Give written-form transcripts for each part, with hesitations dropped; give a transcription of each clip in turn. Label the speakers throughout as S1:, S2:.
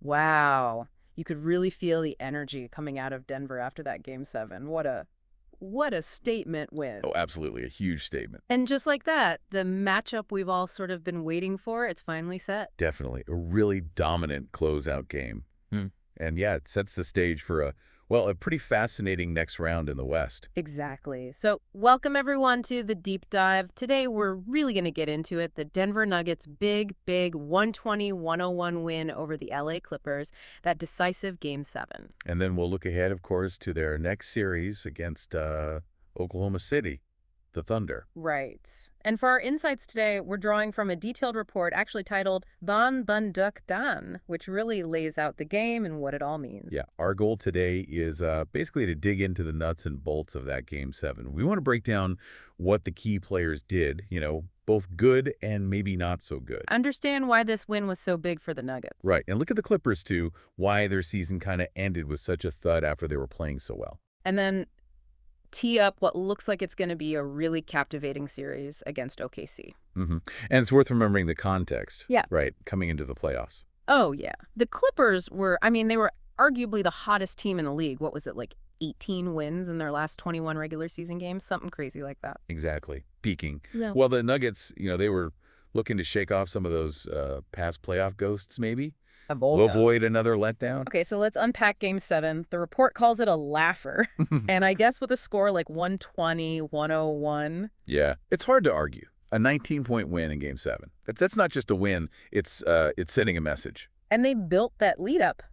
S1: Wow. You could really feel the energy coming out of Denver after that Game 7. What a statement win.
S2: Oh, absolutely. A huge statement.
S1: And just like that, the matchup we've all sort of been waiting for, it's finally set.
S2: Definitely. A really dominant closeout game. And yeah, it sets the stage for a pretty fascinating next round in the West.
S1: Exactly. So welcome everyone to the deep dive. Today we're really going to get into it. The Denver Nuggets big 120-101 win over the LA Clippers, that decisive Game 7.
S2: And then we'll look ahead, of course, to their next series against Oklahoma City, the Thunder.
S1: Right. And for our insights today, we're drawing from a detailed report actually titled Van Bunduk Dan, which really lays out the game and what it all means.
S2: Yeah, our goal today is basically to dig into the nuts and bolts of that Game 7. We want to break down what the key players did, both good and maybe not so good.
S1: Understand why this win was so big for the Nuggets.
S2: Right, and look at the Clippers, too, why their season kind of ended with such a thud after they were playing so well.
S1: And then tee up what looks like it's going to be a really captivating series against OKC.
S2: And it's worth remembering the context,
S1: Yeah.
S2: right, coming into the playoffs.
S1: Oh, yeah. The Clippers were, they were arguably the hottest team in the league. What was it, like 18 wins in their last 21 regular season games? Something crazy like that.
S2: Exactly, peaking.
S1: Yeah.
S2: Well, the Nuggets, they were looking to shake off some of those past playoff ghosts, maybe. We'll avoid another letdown.
S1: Okay, so let's unpack Game 7. The report calls it a laugher. And I guess with a score like 120-101.
S2: Yeah, it's hard to argue. A 19-point win in Game 7. That's not just a win. It's sending a message.
S1: And they built that lead up.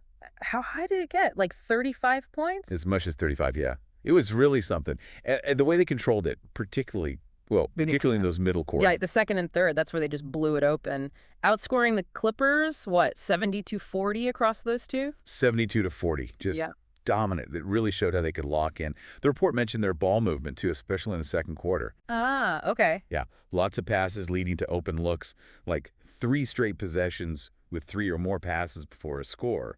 S1: How high did it get? Like 35 points?
S2: As much as 35, yeah. It was really something. And the way they controlled it, particularly in those middle court.
S1: Yeah, the second and third, that's where they just blew it open. Outscoring the Clippers, 70-40 across those two?
S2: 72-40, just dominant. That really showed how they could lock in. The report mentioned their ball movement, too, especially in the second quarter.
S1: Ah, okay.
S2: Yeah, lots of passes leading to open looks, like 3 straight possessions with 3 or more passes before a score.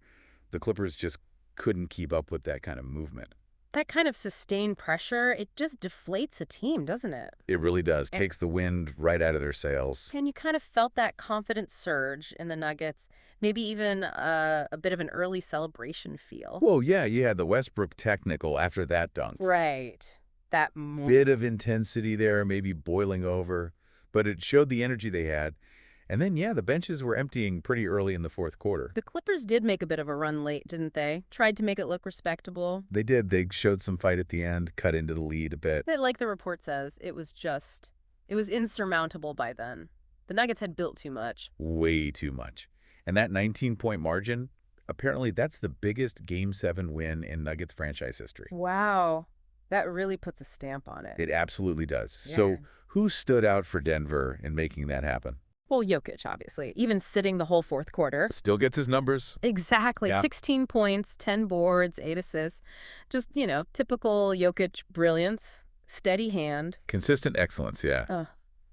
S2: The Clippers just couldn't keep up with that kind of movement.
S1: That kind of sustained pressure, it just deflates a team, doesn't it?
S2: It really does. Takes the wind right out of their sails.
S1: And you kind of felt that confidence surge in the Nuggets, maybe even a bit of an early celebration feel.
S2: Whoa, yeah, you had the Westbrook technical after that dunk.
S1: Right. That
S2: bit of intensity there, maybe boiling over, but it showed the energy they had. And then, the benches were emptying pretty early in the fourth quarter.
S1: The Clippers did make a bit of a run late, didn't they? Tried to make it look respectable.
S2: They did. They showed some fight at the end, cut into the lead a bit.
S1: But like the report says, it was insurmountable by then. The Nuggets had built too much.
S2: Way too much. And that 19-point margin, apparently that's the biggest Game 7 win in Nuggets franchise history.
S1: Wow. That really puts a stamp on it.
S2: It absolutely does.
S1: Yeah.
S2: So who stood out for Denver in making that happen?
S1: Well, Jokić, obviously. Even sitting the whole fourth quarter.
S2: Still gets his numbers.
S1: Exactly.
S2: Yeah.
S1: 16 points, 10 boards, 8 assists. Just, typical Jokić brilliance. Steady hand.
S2: Consistent excellence, yeah.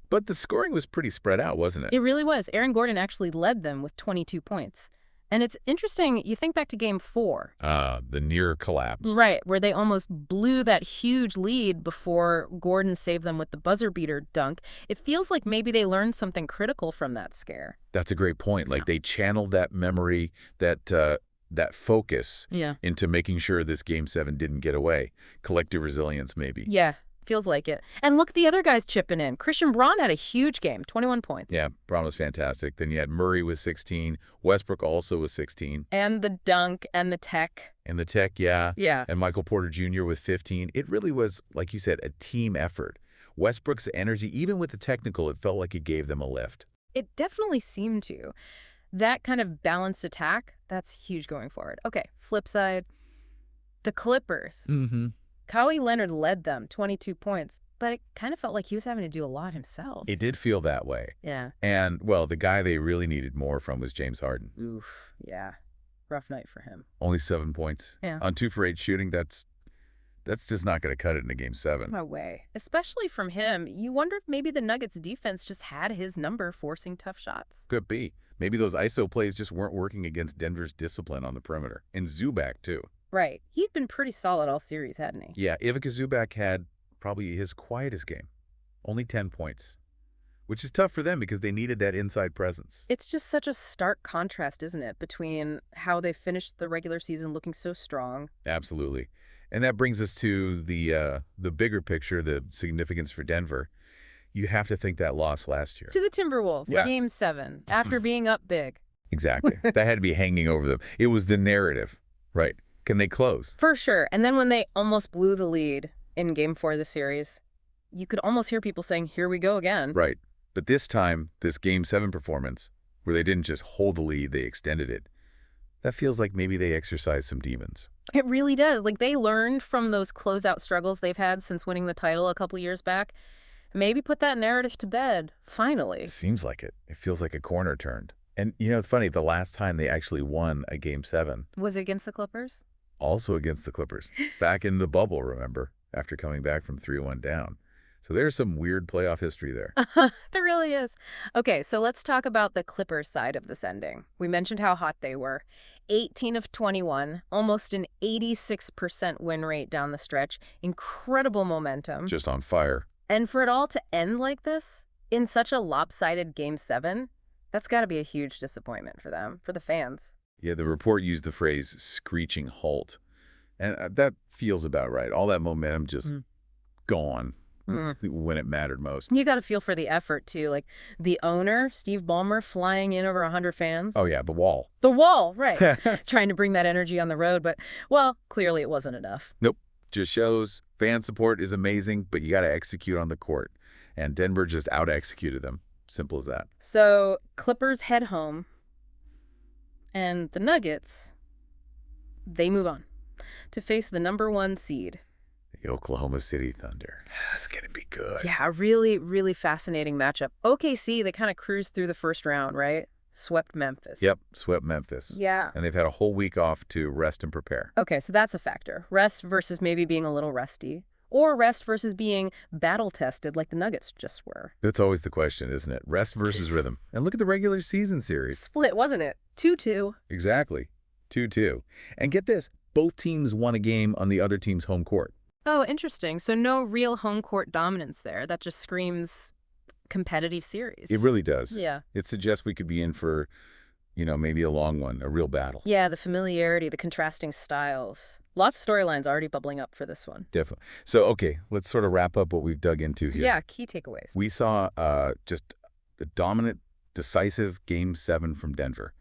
S2: But the scoring was pretty spread out, wasn't it?
S1: It really was. Aaron Gordon actually led them with 22 points. And it's interesting, you think back to Game 4.
S2: The near collapse.
S1: Right, where they almost blew that huge lead before Gordon saved them with the buzzer beater dunk. It feels like maybe they learned something critical from that scare.
S2: That's a great point. Like they channeled that memory, that focus into making sure this Game 7 didn't get away. Collective resilience, maybe.
S1: Yeah. Feels like it. And look at the other guys chipping in. Christian Braun had a huge game, 21 points.
S2: Yeah, Braun was fantastic. Then you had Murray with 16. Westbrook also with 16.
S1: And the dunk and the tech.
S2: And the tech, yeah.
S1: Yeah.
S2: And Michael Porter Jr. with 15. It really was, like you said, a team effort. Westbrook's energy, even with the technical, it felt like it gave them a lift.
S1: It definitely seemed to. That kind of balanced attack, that's huge going forward. Okay, flip side. The Clippers. Kawhi Leonard led them, 22 points, but it kind of felt like he was having to do a lot himself.
S2: It did feel that way.
S1: Yeah.
S2: And, well, the guy they really needed more from was James Harden.
S1: Oof, yeah. Rough night for him.
S2: Only 7 points.
S1: Yeah.
S2: On 2 for 8 shooting, that's just not going to cut it in a Game 7.
S1: No way. Especially from him, you wonder if maybe the Nuggets defense just had his number forcing tough shots.
S2: Could be. Maybe those ISO plays just weren't working against Denver's discipline on the perimeter. And Zubac, too.
S1: Right. He'd been pretty solid all series, hadn't he?
S2: Yeah, Ivica Zubac had probably his quietest game. Only 10 points. which is tough for them because they needed that inside presence.
S1: It's just such a stark contrast, isn't it, between how they finished the regular season looking so strong.
S2: Absolutely. And that brings us to the bigger picture, the significance for Denver. You have to think that loss last year.
S1: To the Timberwolves,
S2: Yeah.
S1: Game 7, after being up big.
S2: Exactly. That had to be hanging over them. It was the narrative, right? Can they close?
S1: For sure. And then when they almost blew the lead in Game 4 of the series, you could almost hear people saying, here we go again.
S2: Right. But this time, this Game 7 performance, where they didn't just hold the lead, they extended it, that feels like maybe they exercised some demons.
S1: It really does. Like, they learned from those closeout struggles they've had since winning the title a couple years back. Maybe put that narrative to bed, finally.
S2: It seems like it. It feels like a corner turned. And, it's funny, the last time they actually won a Game 7.
S1: Was it against the Clippers?
S2: Also against the Clippers. Back in the bubble, remember? After coming back from 3-1 down. So there's some weird playoff history there.
S1: There really is. Okay, so let's talk about the Clippers side of this ending. We mentioned how hot they were. 18 of 21, almost an 86% win rate down the stretch. Incredible momentum.
S2: Just on fire.
S1: And for it all to end like this, in such a lopsided Game 7, that's got to be a huge disappointment for them, for the fans.
S2: Yeah, the report used the phrase screeching halt. And that feels about right. All that momentum just gone when it mattered most.
S1: You got to feel for the effort, too. Like, the owner, Steve Ballmer, flying in over 100 fans.
S2: Oh, yeah, the wall.
S1: The wall, right. Trying to bring that energy on the road. But, well, clearly it wasn't enough.
S2: Nope. Just shows fan support is amazing, but you got to execute on the court. And Denver just out-executed them. Simple as that.
S1: So, Clippers head home. And the Nuggets, they move on to face the #1 seed.
S2: The Oklahoma City Thunder. It's going to be good.
S1: Yeah, a really, really fascinating matchup. OKC, they kind of cruised through the first round, right? Swept Memphis.
S2: Yep, swept Memphis.
S1: Yeah.
S2: And they've had a whole week off to rest and prepare.
S1: Okay, so that's a factor. Rest versus maybe being a little rusty. Or rest versus being battle-tested like the Nuggets just were.
S2: That's always the question, isn't it? Rest versus rhythm. And look at the regular season series.
S1: Split, wasn't it? 2-2.
S2: Exactly. 2-2. And get this, both teams won a game on the other team's home court.
S1: Oh, interesting. So no real home court dominance there. That just screams competitive series.
S2: It really does.
S1: Yeah.
S2: It suggests we could be in for, maybe a long one, a real battle.
S1: Yeah, the familiarity, the contrasting styles. Lots of storylines already bubbling up for this one.
S2: Definitely. So, okay, let's sort of wrap up what we've dug into here.
S1: Yeah, key takeaways.
S2: We saw just a dominant, decisive Game 7 from Denver.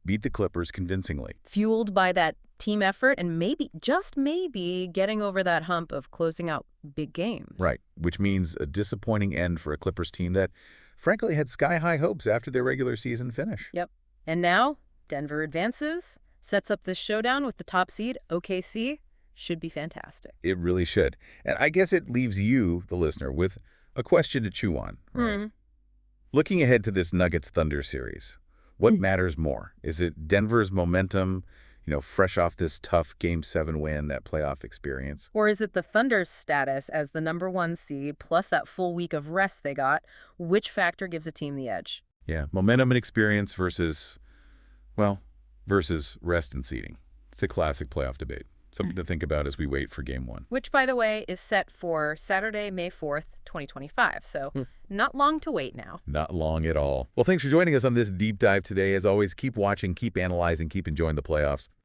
S2: Beat the Clippers convincingly.
S1: Fueled by that team effort and maybe, just maybe, getting over that hump of closing out big games.
S2: Right, which means a disappointing end for a Clippers team that, frankly, had sky-high hopes after their regular season finish.
S1: Yep. And now, Denver advances, sets up this showdown with the top seed, OKC. Should be fantastic.
S2: It really should. And I guess it leaves you, the listener, with a question to chew on. Right? Looking ahead to this Nuggets-Thunder series, what matters more? Is it Denver's momentum, fresh off this tough Game 7 win, that playoff experience?
S1: Or is it the Thunder's status as the #1 seed, plus that full week of rest they got? Which factor gives a team the edge?
S2: Yeah, momentum and experience versus rest and seeding. It's a classic playoff debate. Something to think about as we wait for Game 1.
S1: Which, by the way, is set for Saturday, May 4th, 2025. So not long to wait now.
S2: Not long at all. Well, thanks for joining us on this deep dive today. As always, keep watching, keep analyzing, keep enjoying the playoffs.